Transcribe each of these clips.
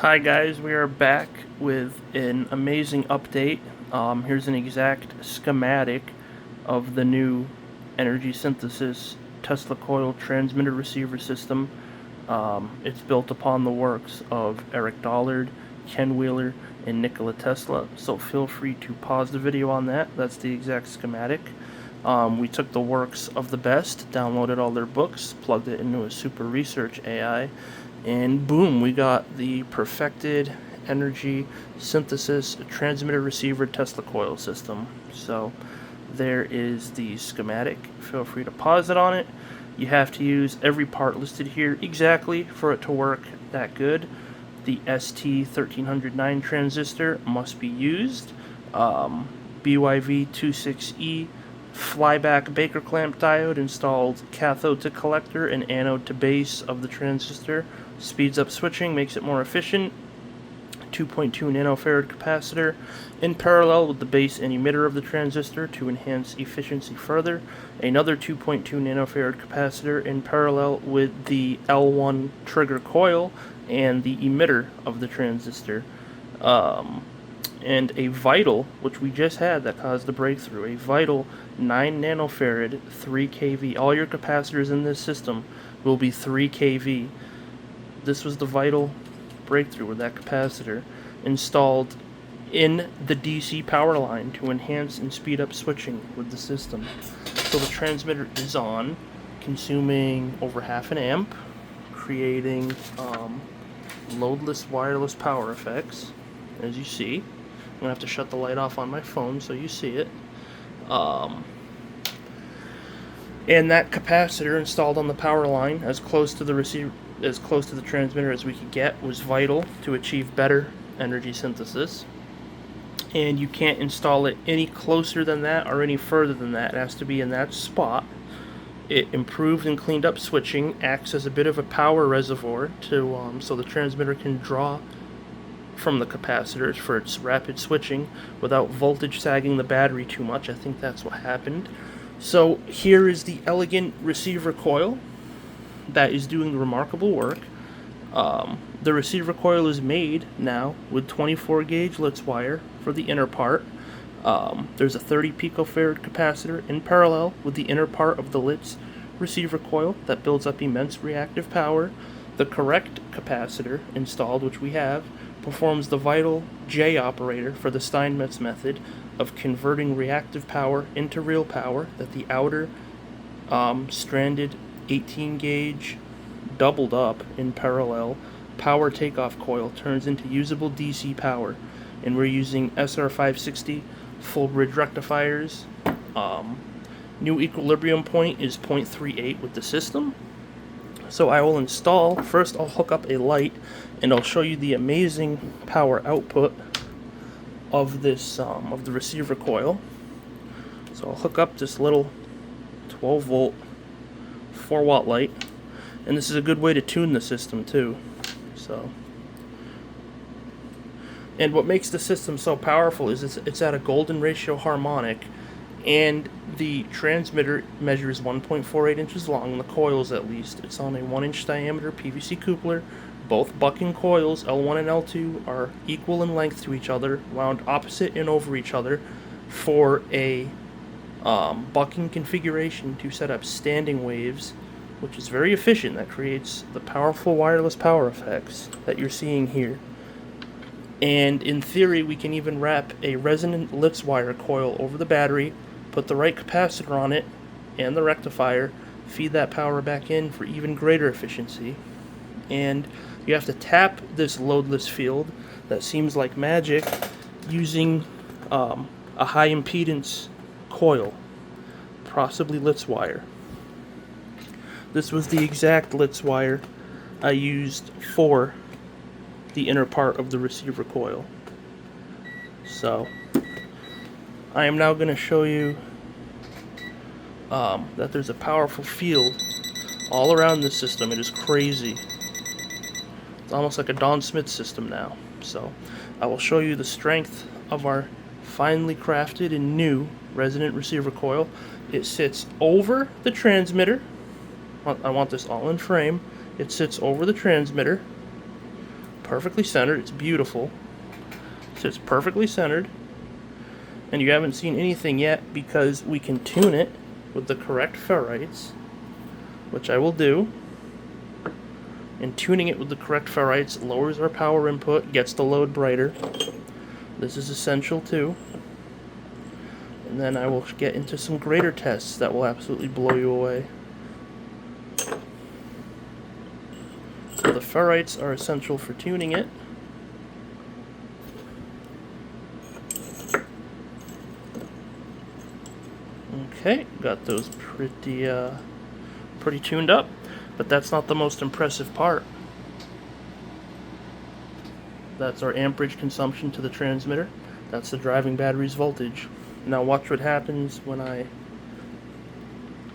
Hi guys, we are back with an amazing update. Here's an exact schematic of the new energy synthesis Tesla coil transmitter receiver system. It's built upon the works of Eric Dollard, Ken Wheeler, and Nikola Tesla, so feel free to pause the video on that. That's the exact schematic. We took the works of the best, downloaded all their books, plugged it into a super research AI, and boom, we got the perfected energy synthesis transmitter receiver Tesla coil system. So there is the schematic. Feel free to pause it on it. You have to use every part listed here exactly for it to work that good. The ST1309 transistor must be used. BYV26E flyback Baker clamp diode installed cathode to collector and anode to base of the transistor. Speeds up switching, makes it more efficient. 2.2 nanofarad capacitor in parallel with the base and emitter of the transistor to enhance efficiency further. Another 2.2 nanofarad capacitor in parallel with the L1 trigger coil and the emitter of the transistor. And a vital, which we just had that caused the breakthrough, a vital 9 nanofarad 3 kV. All your capacitors in this system will be 3 kV. This was the vital breakthrough with that capacitor installed in the DC power line to enhance and speed up switching with the system. So the transmitter is on, consuming over half an amp, creating loadless wireless power effects, as you see. I'm going to have to shut the light off on my phone so you see it. And that capacitor installed on the power line, as close to the receiver, as close to the transmitter as we could get, was vital to achieve better energy synthesis. And you can't install it any closer than that or any further than that. It has to be in that spot. It improved and cleaned up switching, acts as a bit of a power reservoir to so the transmitter can draw from the capacitors for its rapid switching without voltage sagging the battery too much. I think that's what happened. So here is the elegant receiver coil that is doing remarkable work. The receiver coil is made now with 24 gauge Litz wire for the inner part. There's a 30 picofarad capacitor in parallel with the inner part of the Litz receiver coil that builds up immense reactive power. The correct capacitor installed, which we have, performs the vital J operator for the Steinmetz method of converting reactive power into real power that the outer stranded 18 gauge doubled up in parallel power takeoff coil turns into usable DC power. And we're using SR560 full bridge rectifiers. New equilibrium point is 0.38 with the system. So I will install, first I'll hook up a light and I'll show you the amazing power output of this, of the receiver coil. So I'll hook up this little 12 volt 4 watt light, and this is a good way to tune the system too. And what makes the system so powerful is it's at a golden ratio harmonic, and the transmitter measures 1.48 inches long, the coils at least. It's on a 1-inch diameter PVC coupler. Both bucking coils, L1 and L2, are equal in length to each other, wound opposite and over each other for a bucking configuration to set up standing waves, which is very efficient. That creates the powerful wireless power effects that you're seeing here. And in theory, we can even wrap a resonant Litz wire coil over the battery, put the right capacitor on it and the rectifier, feed that power back in for even greater efficiency. And you have to tap this loadless field that seems like magic using a high impedance coil, possibly Litz wire. This was the exact Litz wire I used for the inner part of the receiver coil. So I am now going to show you that there's a powerful field all around this system. It is crazy. It's almost like a Don Smith system now. So I will show you the strength of our finely crafted and new resonant receiver coil. It sits over the transmitter. I want this all in frame. It sits over the transmitter, perfectly centered. It's beautiful. So it's perfectly centered. And you haven't seen anything yet because we can tune it with the correct ferrites, which I will do. And tuning it with the correct ferrites lowers our power input, gets the load brighter. This is essential too. And then I will get into some greater tests that will absolutely blow you away. So the ferrites are essential for tuning it. Okay, got those pretty tuned up, but that's not the most impressive part. That's our amperage consumption to the transmitter. That's the driving battery's voltage. Now watch what happens when I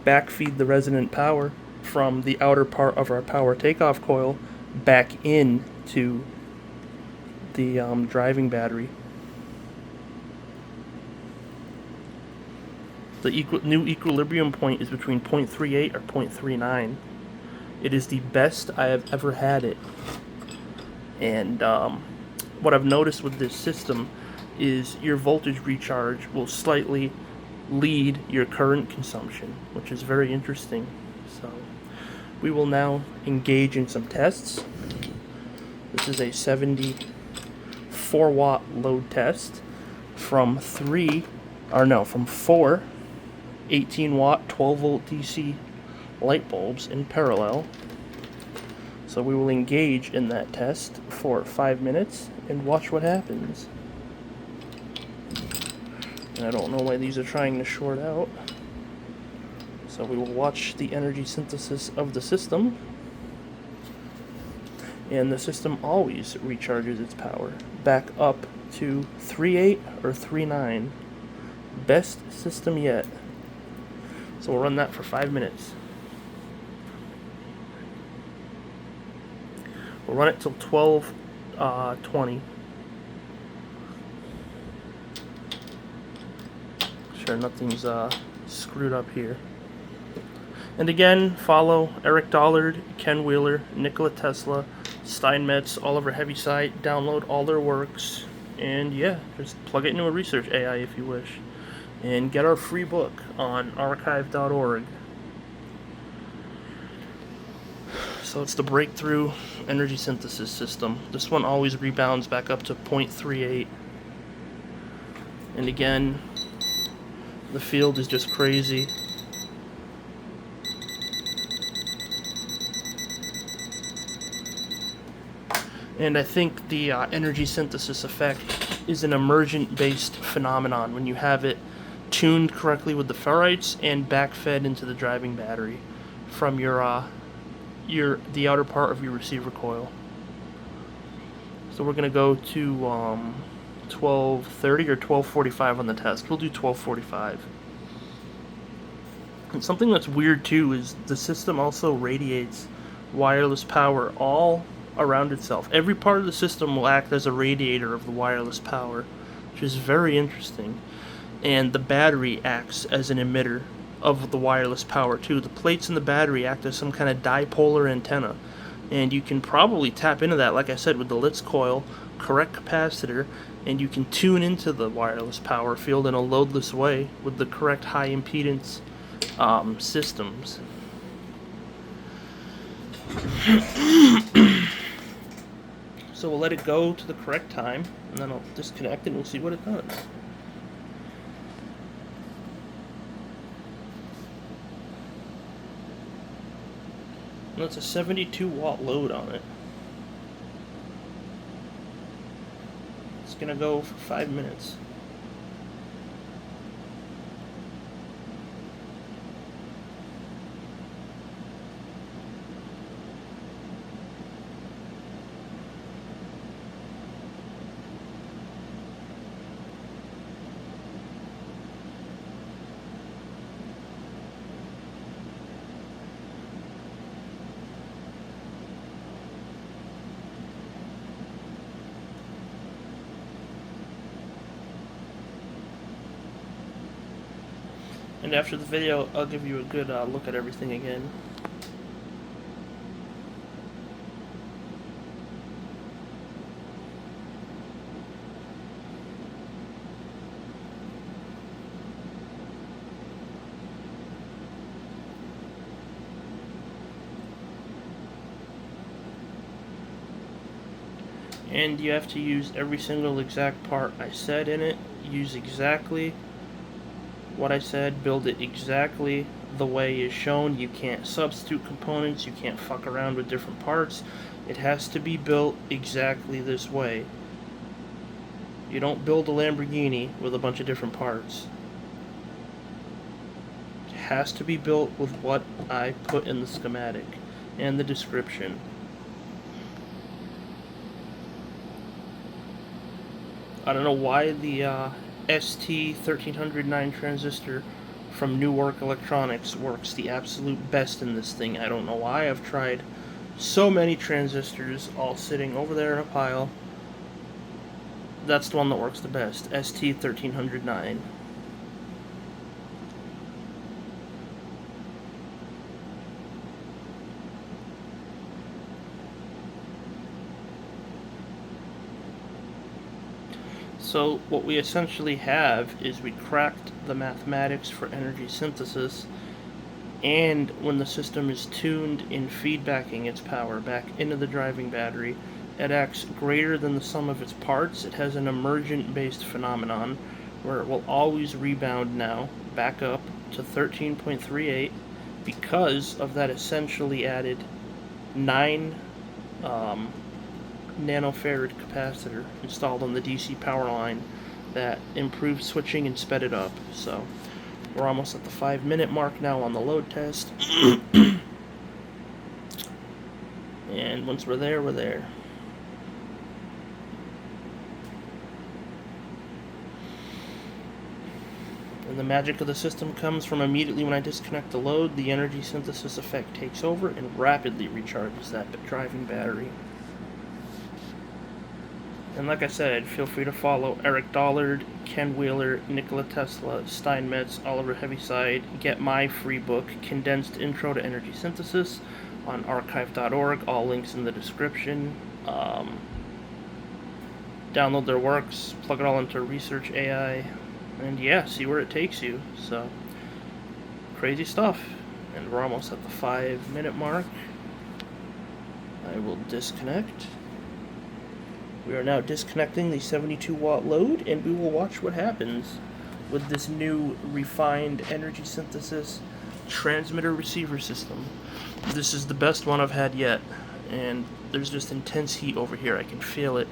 backfeed the resonant power from the outer part of our power takeoff coil back into the driving battery. The new equilibrium point is between 0.38 or 0.39. It is the best I have ever had it. And what I've noticed with this system is your voltage recharge will slightly lead your current consumption, which is very interesting. So we will now engage in some tests. This is a 74 watt load test from four 18 watt 12 volt DC light bulbs in parallel. So we will engage in that test for 5 minutes and watch what happens. And I don't know why these are trying to short out. So we will watch the energy synthesis of the system. And the system always recharges its power back up to 3.8 or 3.9. Best system yet. So we'll run that for 5 minutes. We'll run it till 12:20. Sure nothing's screwed up here. And again, follow Eric Dollard, Ken Wheeler, Nikola Tesla, Steinmetz, Oliver Heaviside, download all their works, and yeah, just plug it into a research AI if you wish. And get our free book on archive.org. So it's the breakthrough energy synthesis system. This one always rebounds back up to 0.38. And again, the field is just crazy. And I think the energy synthesis effect is an emergent-based phenomenon when you have it tuned correctly with the ferrites and backfed into the driving battery from the outer part of your receiver coil. So we're going to go to 12:30 or 12:45 on the test. We'll do 12:45. And something that's weird too is the system also radiates wireless power all around itself. Every part of the system will act as a radiator of the wireless power, which is very interesting. And the battery acts as an emitter of the wireless power too. The plates in the battery act as some kind of dipolar antenna, and you can probably tap into that, like I said, with the Litz coil, correct capacitor, and you can tune into the wireless power field in a loadless way with the correct high impedance systems. So we'll let it go to the correct time, and then I'll disconnect it and we'll see what it does. And that's a 72 watt load on it. It's gonna go for 5 minutes. And after the video, I'll give you a good look at everything again. And you have to use every single exact part I said in it. Use exactly what I said, build it exactly the way is shown. You can't substitute components, you can't fuck around with different parts. It has to be built exactly this way. You don't build a Lamborghini with a bunch of different parts. It has to be built with what I put in the schematic and the description. I don't know why the ST1309 transistor from Newark Electronics works the absolute best in this thing. I don't know why. I've tried so many transistors all sitting over there in a pile. That's the one that works the best, ST1309. So what we essentially have is we cracked the mathematics for energy synthesis, and when the system is tuned in feedbacking its power back into the driving battery, it acts greater than the sum of its parts. It has an emergent-based phenomenon where it will always rebound now back up to 13.38 because of that essentially added 9 nanofarad capacitor installed on the DC power line that improved switching and sped it up. So we're almost at the 5-minute mark now on the load test. And once we're there, we're there. And the magic of the system comes from immediately when I disconnect the load, the energy synthesis effect takes over and rapidly recharges that driving battery. And like I said, feel free to follow Eric Dollard, Ken Wheeler, Nikola Tesla, Steinmetz, Oliver Heaviside. Get my free book, Condensed Intro to Energy Synthesis, on archive.org. All links in the description. Download their works, plug it all into Research AI, and yeah, see where it takes you. So, crazy stuff. And we're almost at the 5-minute mark. I will disconnect. We are now disconnecting the 72-watt load, and we will watch what happens with this new refined energy synthesis transmitter-receiver system. This is the best one I've had yet, and there's just intense heat over here. I can feel it.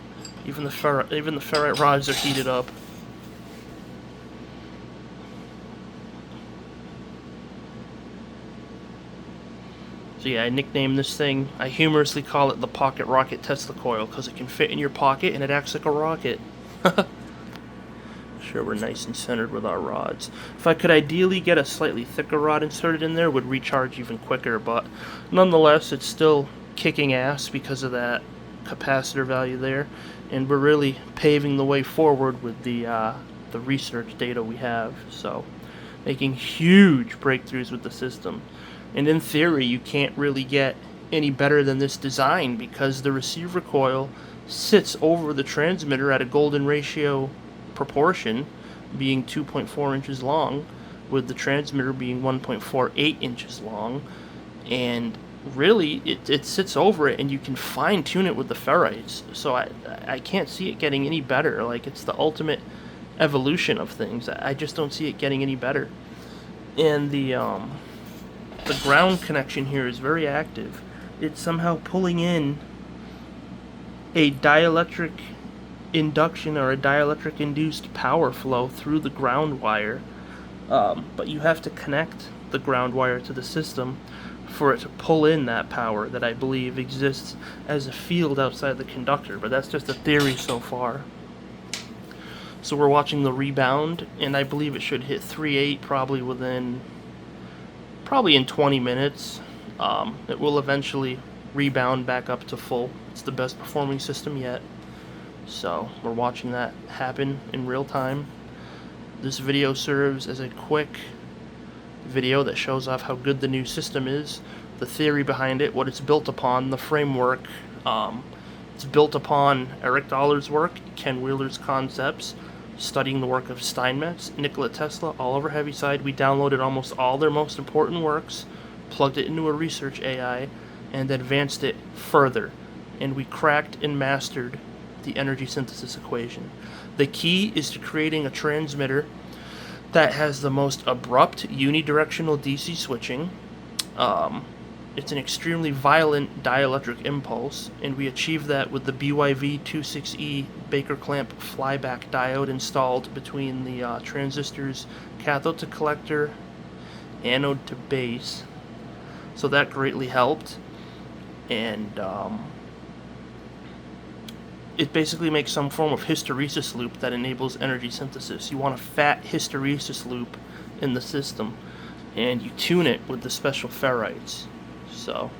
Even the ferrite rods are heated up. So yeah, I nicknamed this thing, I humorously call it the Pocket Rocket Tesla coil, because it can fit in your pocket and it acts like a rocket. Sure, we're nice and centered with our rods. If I could ideally get a slightly thicker rod inserted in there, it would recharge even quicker, but nonetheless, it's still kicking ass because of that capacitor value there, and we're really paving the way forward with the research data we have, so making huge breakthroughs with the system. And in theory, you can't really get any better than this design because the receiver coil sits over the transmitter at a golden ratio proportion, being 2.4 inches long, with the transmitter being 1.48 inches long. And really, it sits over it, and you can fine-tune it with the ferrites. So I can't see it getting any better. Like, it's the ultimate evolution of things. I just don't see it getting any better. And the ground connection here is very active. It's somehow pulling in a dielectric induction or a dielectric induced power flow through the ground wire. But you have to connect the ground wire to the system for it to pull in that power that I believe exists as a field outside the conductor. But that's just a theory so far. So we're watching the rebound, and I believe it should hit 3.8 probably in 20 minutes. It will eventually rebound back up to full. It's the best performing system yet. So we're watching that happen in real time. This video serves as a quick video that shows off how good the new system is, the theory behind it, what it's built upon, the framework. It's built upon Eric Dollar's work, Ken Wheeler's concepts, studying the work of Steinmetz, Nikola Tesla, Oliver Heaviside. We downloaded almost all their most important works, plugged it into a research AI, and advanced it further. And we cracked and mastered the energy synthesis equation. The key is to creating a transmitter that has the most abrupt unidirectional DC switching. It's an extremely violent dielectric impulse, and we achieve that with the BYV26E Baker clamp flyback diode installed between the transistors cathode to collector, anode to base. So that greatly helped, and it basically makes some form of hysteresis loop that enables energy synthesis. You want a fat hysteresis loop in the system, and you tune it with the special ferrites. So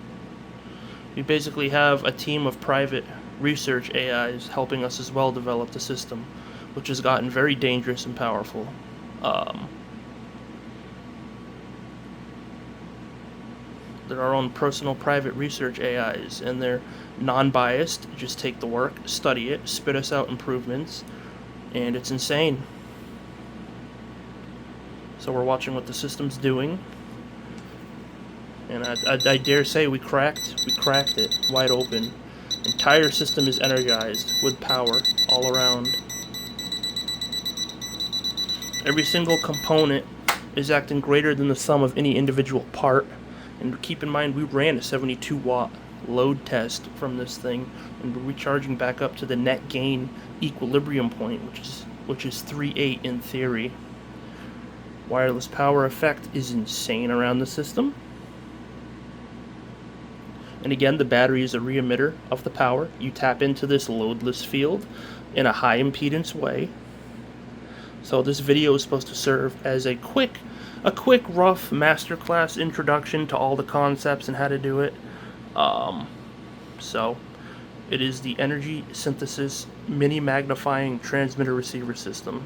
we basically have a team of private research AIs helping us as well develop the system, which has gotten very dangerous and powerful. They're our own personal private research AIs, and they're non-biased, just take the work, study it, spit us out improvements, and it's insane. So we're watching what the system's doing, and I dare say we cracked it wide open. Entire system is energized with power all around. Every single component is acting greater than the sum of any individual part. And keep in mind, we ran a 72 watt load test from this thing, and we're recharging back up to the net gain equilibrium point, which is 3.8 in theory. Wireless power effect is insane around the system. And again, the battery is a re-emitter of the power. You tap into this loadless field in a high impedance way. So this video is supposed to serve as a quick rough masterclass introduction to all the concepts and how to do it. So it is the energy synthesis mini magnifying transmitter receiver system.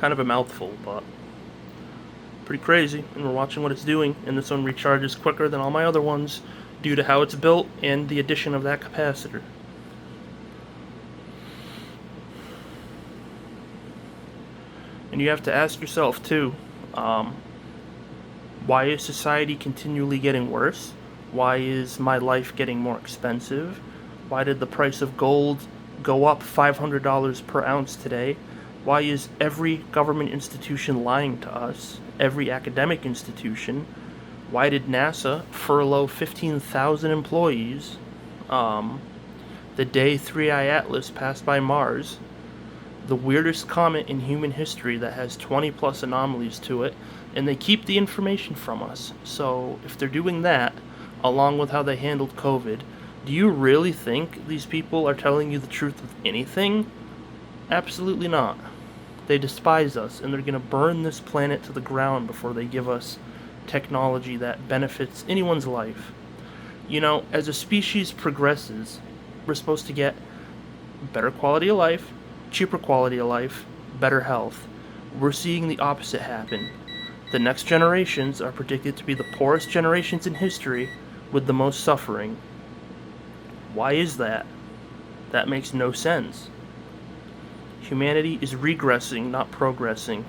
Kind of a mouthful, but pretty crazy, and we're watching what it's doing, and this one recharges quicker than all my other ones due to how it's built and the addition of that capacitor. And you have to ask yourself too, why is society continually getting worse? Why is my life getting more expensive? Why did the price of gold go up $500 per ounce today? Why is every government institution lying to us? Every academic institution? Why did NASA furlough 15,000 employees the day 3I Atlas passed by Mars? The weirdest comet in human history that has 20 plus anomalies to it, and they keep the information from us. So if they're doing that, along with how they handled COVID, do you really think these people are telling you the truth with anything? Absolutely not. They despise us, and they're going to burn this planet to the ground before they give us technology that benefits anyone's life. You know, as a species progresses, we're supposed to get better quality of life, cheaper quality of life, better health. We're seeing the opposite happen. The next generations are predicted to be the poorest generations in history with the most suffering. Why is that? That makes no sense. Humanity is regressing, not progressing.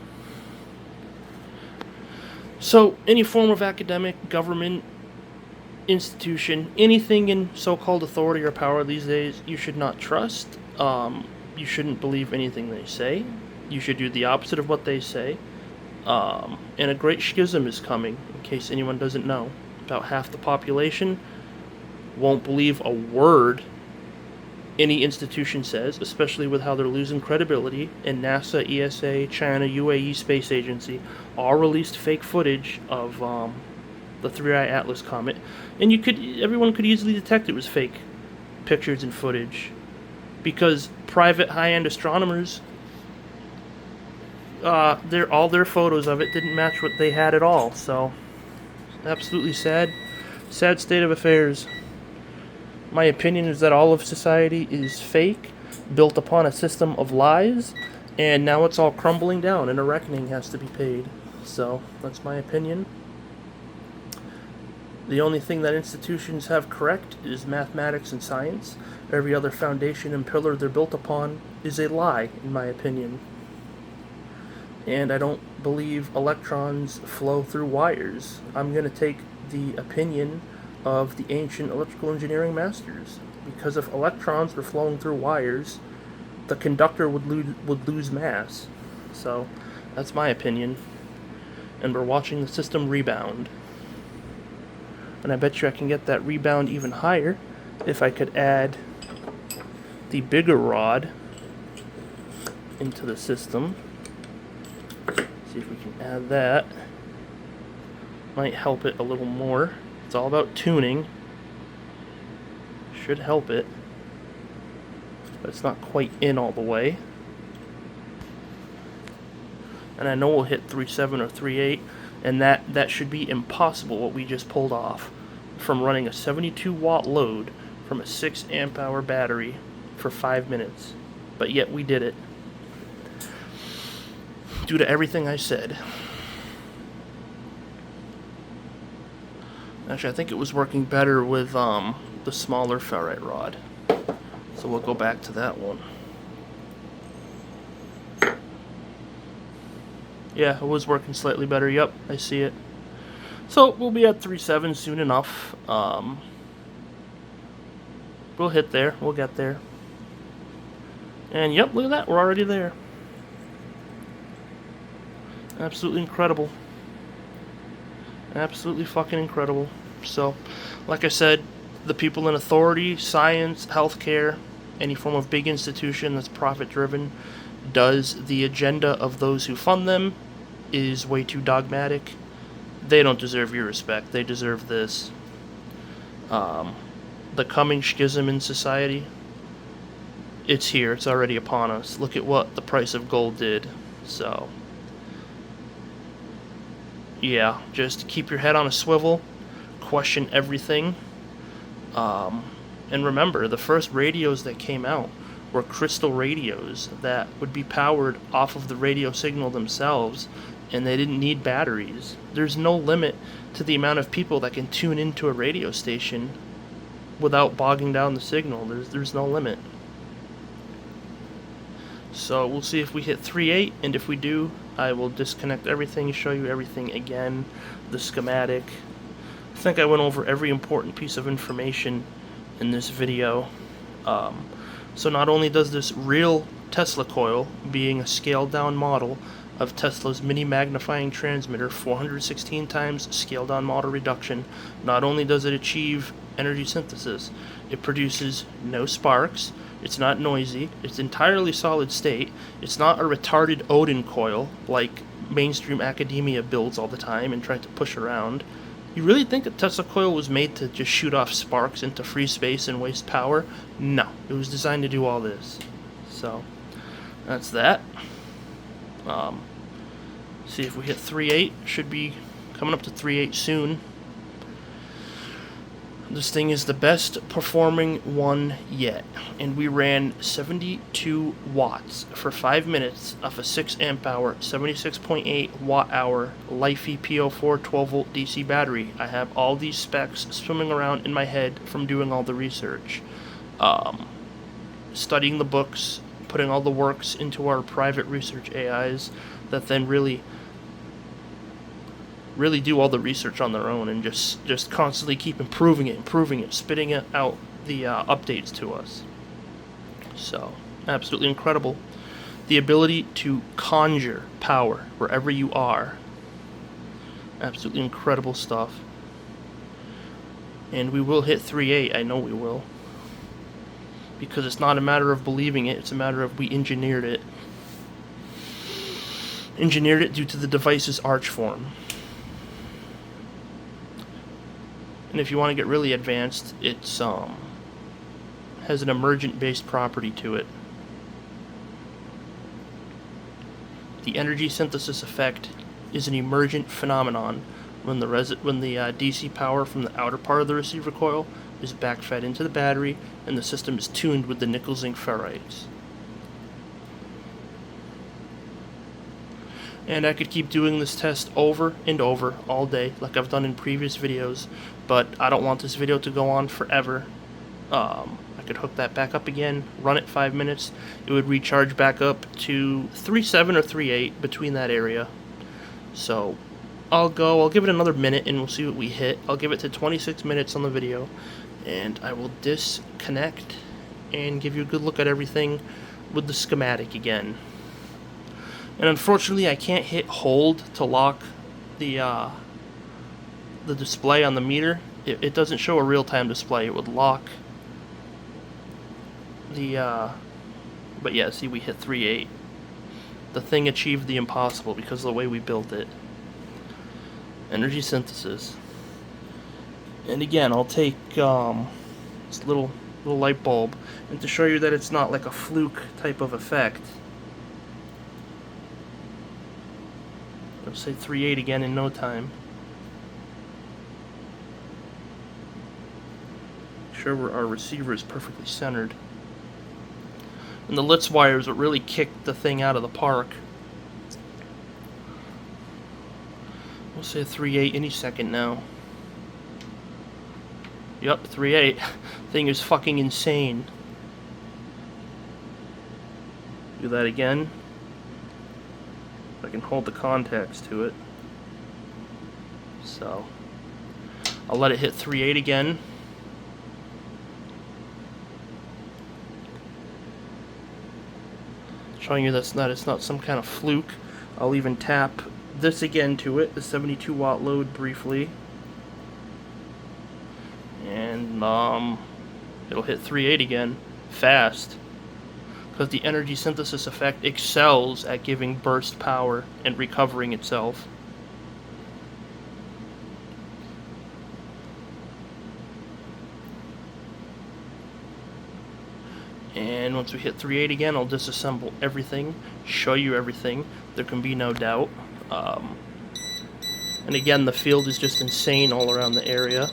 So, any form of academic, government, institution, anything in so-called authority or power these days, you should not trust. You shouldn't believe anything they say. You should do the opposite of what they say. And a great schism is coming, in case anyone doesn't know. About half the population won't believe a word any institution says, especially with how they're losing credibility, and NASA, ESA, China, UAE Space Agency all released fake footage of the 3I Atlas comet, and everyone could easily detect it was fake pictures and footage, because private high-end astronomers, all their photos of it didn't match what they had at all. So absolutely sad state of affairs. My opinion is that all of society is fake, built upon a system of lies, and now it's all crumbling down and a reckoning has to be paid. So that's my opinion. The only thing that institutions have correct is mathematics and science. Every other foundation and pillar they're built upon is a lie, in my opinion. And I don't believe electrons flow through wires. I'm going to take the opinion of the ancient electrical engineering masters. Because if electrons were flowing through wires, the conductor would lose mass. So that's my opinion. And we're watching the system rebound. And I bet you I can get that rebound even higher if I could add the bigger rod into the system. See if we can add that. Might help it a little more. It's all about tuning. Should help it. But it's not quite in all the way. And I know we'll hit 3.7 or 3.8, and that should be impossible what we just pulled off from running a 72 watt load from a 6 amp hour battery for 5 minutes. But yet we did it. Due to everything I said. Actually, I think it was working better with the smaller ferrite rod. So we'll go back to that one. Yeah, it was working slightly better. Yep, I see it. So we'll be at 3.7 soon enough. We'll hit there. We'll get there. And yep, look at that. We're already there. Absolutely incredible. Absolutely fucking incredible. So, like I said, the people in authority, science, healthcare, any form of big institution that's profit-driven, does the agenda of those who fund them, is way too dogmatic. They don't deserve your respect. They deserve this. The coming schism in society, it's here. It's already upon us. Look at what the price of gold did. So, yeah, just keep your head on a swivel, question everything, and remember, the first radios that came out were crystal radios that would be powered off of the radio signal themselves, and they didn't need batteries. There's no limit to the amount of people that can tune into a radio station without bogging down the signal. There's no limit. So we'll see if we hit 3.8, and if we do, I will disconnect everything, show you everything again, the schematic. I think I went over every important piece of information in this video. So not only does this real Tesla coil, being a scaled down model of Tesla's mini magnifying transmitter, 416 times scaled down model reduction, not only does it achieve energy synthesis, it produces no sparks, it's not noisy, it's entirely solid state, it's not a retarded Odin coil like mainstream academia builds all the time and try to push around. You really think a Tesla coil was made to just shoot off sparks into free space and waste power? No, it was designed to do all this. So, that's that. See if we hit 3.8. Should be coming up to 3.8 soon. This thing is the best performing one yet, and we ran 72 watts for 5 minutes off a 6 amp hour, 76.8 watt hour Lifey PO4 12 volt DC battery. I have all these specs swimming around in my head from doing all the research, studying the books, putting all the works into our private research AIs that then really do all the research on their own and just constantly keep improving it, spitting it out the updates to us. So, absolutely incredible. The ability to conjure power wherever you are. Absolutely incredible stuff. And we will hit 3.8, I know we will. Because it's not a matter of believing it, it's a matter of we engineered it. Engineered it due to the device's arch form. And if you want to get really advanced, it's has an emergent-based property to it. The energy synthesis effect is an emergent phenomenon when the DC power from the outer part of the receiver coil is backfed into the battery and the system is tuned with the nickel-zinc ferrites. And I could keep doing this test over and over all day like I've done in previous videos, but I don't want this video to go on forever. I could hook that back up again, run it 5 minutes, it would recharge back up to 3.7 or 3.8 between that area. So I'll give it another minute and we'll see what we hit. I'll give it to 26 minutes on the video, and I will disconnect and give you a good look at everything with the schematic again. And unfortunately, I can't hit hold to lock the display on the meter. It doesn't show a real-time display. It would lock the but yeah, see, we hit 3.8. The thing achieved the impossible because of the way we built it. Energy synthesis. And again, I'll take this little light bulb, and to show you that it's not like a fluke type of effect, I'll say 3.8 again in no time. Make sure our receiver is perfectly centered. And the Litz wires will really kick the thing out of the park. We'll say 3.8 any second now. Yup, 3.8. Thing is fucking insane. Do that again. I can hold the contacts to it. So I'll let it hit 3.8 again. Showing you it's not some kind of fluke. I'll even tap this again to it, the 72 watt load, briefly. And it'll hit 3.8 again, fast. Because the energy synthesis effect excels at giving burst power and recovering itself. And once we hit 3.8 again, I'll disassemble everything, show you everything. There can be no doubt. And again, the field is just insane all around the area.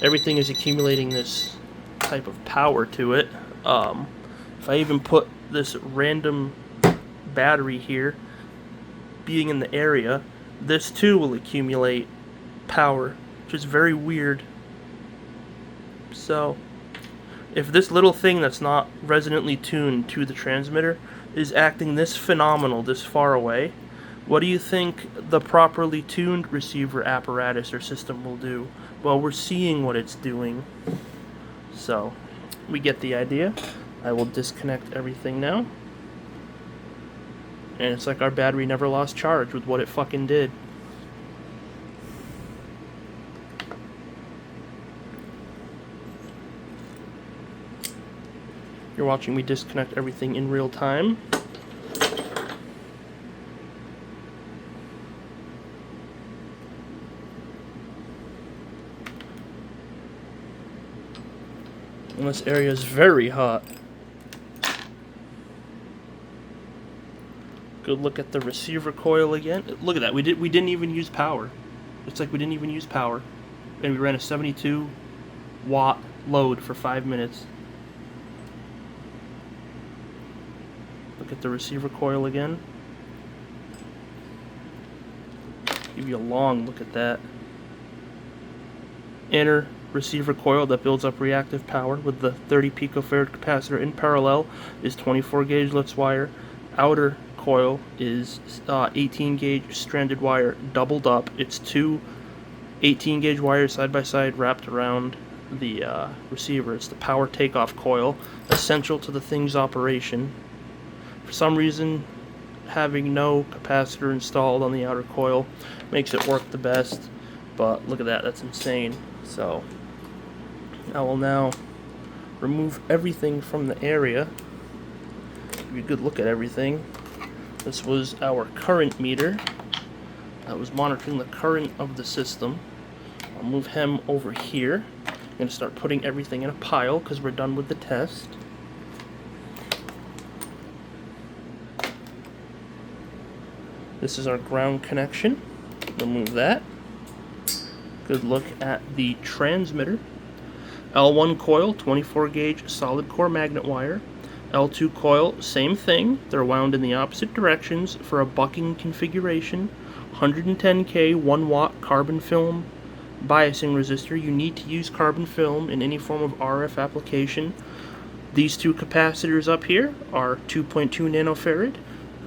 Everything is accumulating this type of power to it. If I even put this random battery here, being in the area, this too will accumulate power, which is very weird. So if this little thing that's not resonantly tuned to the transmitter is acting this phenomenal this far away, what do you think the properly tuned receiver apparatus or system will do? Well, we're seeing what it's doing. So we get the idea. I will disconnect everything now. And it's like our battery never lost charge with what it fucking did. You're watching me disconnect everything in real time. And this area is very hot. Good look at the receiver coil again. Look at that. We didn't even use power. It's like we didn't even use power. And we ran a 72 watt load for 5 minutes. Look at the receiver coil again. Give you a long look at that. Inner receiver coil that builds up reactive power with the 30 picofarad capacitor in parallel is 24 gauge Litz wire. Outer coil is 18 gauge stranded wire doubled up. It's two 18 gauge wires side by side wrapped around the receiver. It's the power takeoff coil, essential to the thing's operation. For some reason, having no capacitor installed on the outer coil makes it work the best, but look at that, that's insane. So I will now remove everything from the area. Give you a good look at everything. This was our current meter that was monitoring the current of the system. I'll move him over here. I'm going to start putting everything in a pile because we're done with the test. This is our ground connection. Remove that. Good look at the transmitter. L1 coil, 24 gauge solid core magnet wire. L2 coil, same thing. They're wound in the opposite directions for a bucking configuration. 110K 1 watt carbon film biasing resistor. You need to use carbon film in any form of RF application. These two capacitors up here are 2.2 nanofarad.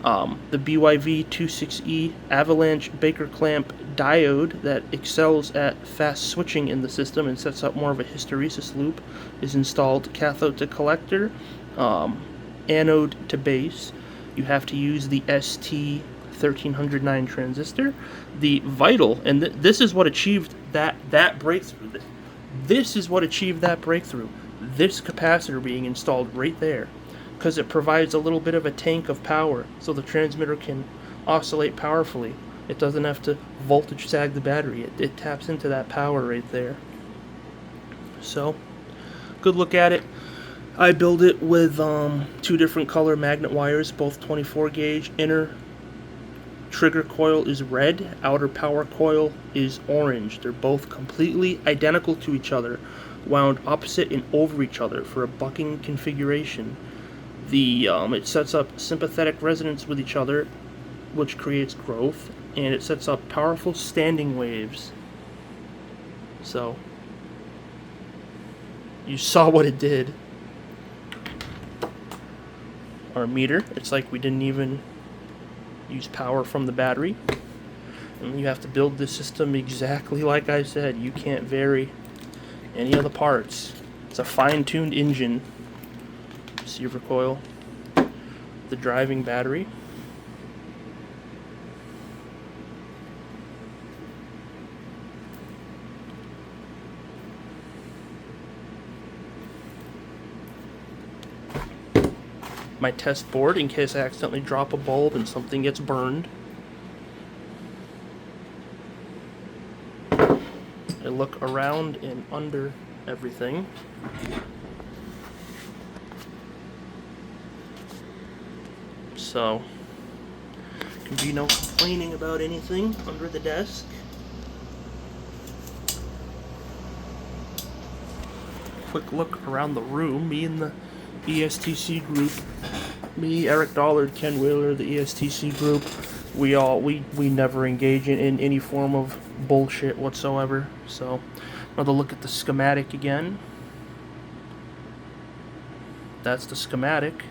The BYV26E avalanche Baker clamp diode that excels at fast switching in the system and sets up more of a hysteresis loop is installed. Cathode to collector, anode to base. You have to use the ST1309 transistor. The vital, and this is what achieved that breakthrough. This is what achieved that breakthrough. This capacitor being installed right there, because it provides a little bit of a tank of power, so the transmitter can oscillate powerfully. It doesn't have to voltage sag the battery. It taps into that power right there. So, good look at it. I build it with 2 different color magnet wires, both 24 gauge. Inner trigger coil is red, outer power coil is orange. They're both completely identical to each other, wound opposite and over each other for a bucking configuration. It sets up sympathetic resonance with each other, which creates growth, and it sets up powerful standing waves. So, you saw what it did. Our meter, it's like we didn't even use power from the battery. And you have to build this system exactly like I said. You can't vary any of the parts. It's a fine-tuned engine. Receiver coil, the driving battery, my test board in case I accidentally drop a bulb and something gets burned. I look around and under everything. So, can be no complaining about anything under the desk. Quick look around the room. Me and the ESTC group, me, Eric Dollard, Ken Wheeler, the ESTC group, we never engage in any form of bullshit whatsoever. So, another look at the schematic again. That's the schematic.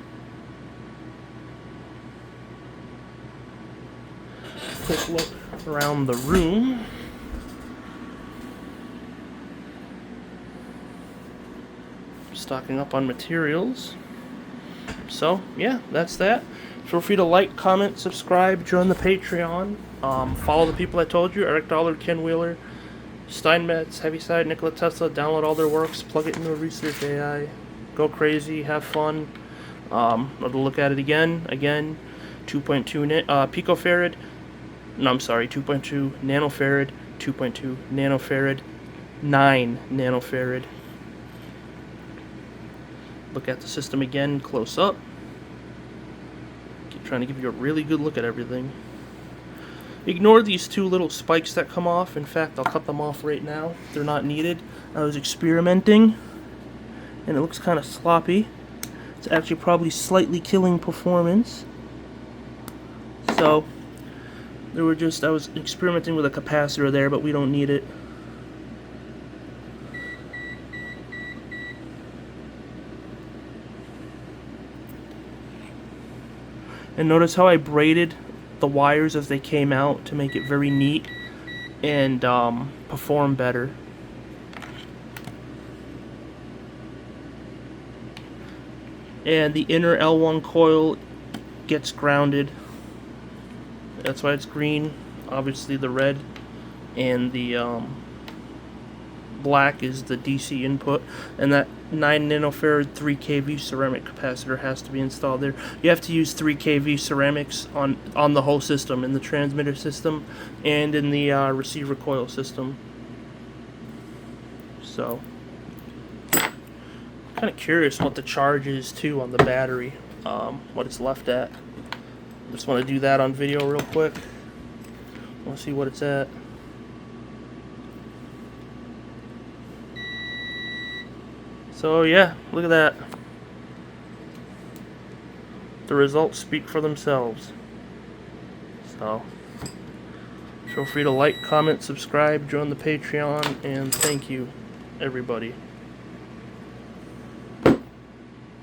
Quick look around the room. Stocking up on materials. So, yeah, that's that. Feel free to like, comment, subscribe, join the Patreon. Follow the people I told you, Eric Dollard, Ken Wheeler, Steinmetz, Heaviside, Nikola Tesla. Download all their works, plug it into a research AI. Go crazy, have fun. Another look at it again. 2.2 picofarad. No, I'm sorry, 2.2 nanofarad, 2.2 nanofarad, 9 nanofarad. Look at the system again, close up. Keep trying to give you a really good look at everything. Ignore these 2 little spikes that come off. In fact, I'll cut them off right now. They're not needed. I was experimenting, and it looks kind of sloppy. It's actually probably slightly killing performance. So, I was experimenting with a capacitor there, but we don't need it. And notice how I braided the wires as they came out to make it very neat and perform better. And the inner L1 coil gets grounded. That's why it's green. Obviously the red and the black is the DC input. And that 9 nanofarad 3 kV ceramic capacitor has to be installed there. You have to use 3 kV ceramics on the whole system, in the transmitter system and in the receiver coil system. So, kind of curious what the charge is too on the battery, what it's left at. Just want to do that on video real quick. Want to see what it's at. So yeah, look at that. The results speak for themselves. So, feel free to like, comment, subscribe, join the Patreon, and thank you, everybody.